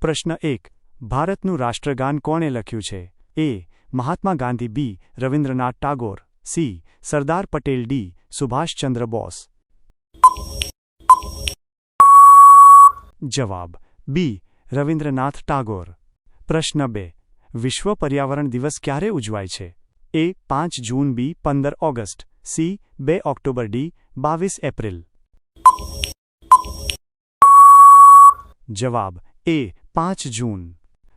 પ્રશ્ન 1. ભારતનું રાષ્ટ્રગાન કોણે લખ્યું છે? એ. મહાત્મા ગાંધી. બી. રવિન્દ્રનાથ ટાગોર. સી. સરદાર પટેલ. ડી. સુભાષચંદ્ર બોઝ. જવાબ બી. રવિન્દ્રનાથ ટાગોર. પ્રશ્ન 2. વિશ્વ પર્યાવરણ દિવસ ક્યારે ઉજવાય છે? એ. 5 જૂન. બી. 15 August. C. 2 October. D. 22 April. જવાબ એ. 5 જૂન.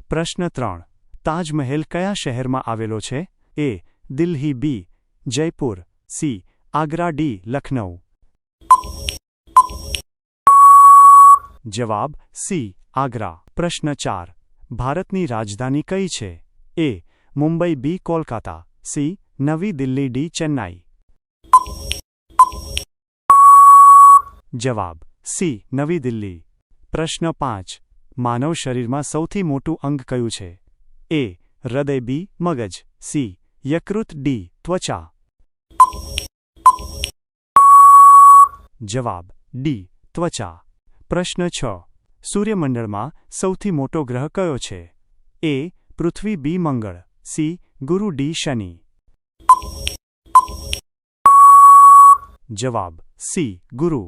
પ્રશ્ન 3. તાજમહેલ કયા શહેરમાં આવેલો છે? એ. દિલ્હી. બી. જયપુર. સી. આગ્રા. ડી. લખનઉ. જવાબ સી. આગ્રા. પ્રશ્ન 4. ભારતની રાજધાની કઈ છે? એ. મુંબઈ. બી. કોલકાતા. સી. નવી દિલ્હી. ડી. ચેન્નાઈ. જવાબ સી. નવી દિલ્હી. પ્રશ્ન 5. માનવ શરીરમાં સૌથી મોટું અંગ કયું છે? એ. હૃદય. બી. મગજ. સી. યકૃત. ડી. ત્વચા. જવાબ ડી. ત્વચા. પ્રશ્ન 6. સૂર્યમંડળમાં સૌથી મોટો ગ્રહ કયો છે? એ. પૃથ્વી. બી. મંગળ. સી. ગુરુ. ડી. શનિ. જવાબ સી. ગુરુ.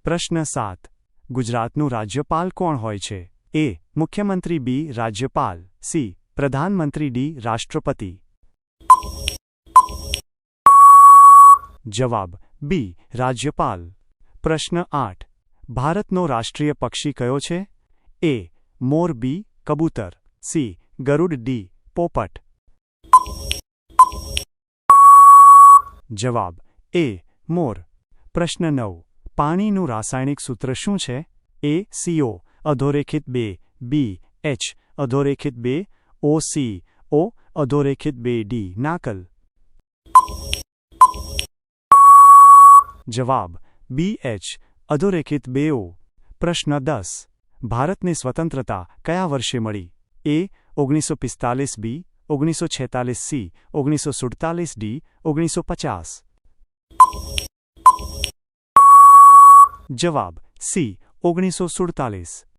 પ્રશ્ન 7. ગુજરાતનું રાજ્યપાલ કોણ હોય છે? એ. મુખ્યમંત્રી. બી. રાજ્યપાલ. સી. પ્રધાનમંત્રી. ડી. રાષ્ટ્રપતિ. જવાબ બી. રાજ્યપાલ. પ્રશ્ન 8. ભારતનો રાષ્ટ્રીય પક્ષી કયો છે? એ. મોર. બી. કબૂતર. સી. ગરુડ. ડી. પોપટ. જવાબ એ. મોર. પ્રશ્ન 9. પાણીનું રાસાયણિક સૂત્ર શું છે? એ. CO અધોરેખિત 2 બી. H અધોરેખિત 2 O C O અધોરેખિત 2 ડી. નાકલ. જવાબ બી. H અધોરેખિત 2 O. પ્રશ્ન 10. ભારતને સ્વતંત્રતા કયા વર્ષે મળી? એ. 1945. બી. 1946. સી. 1947. ડી. 1950. જવાબ સી. 1947.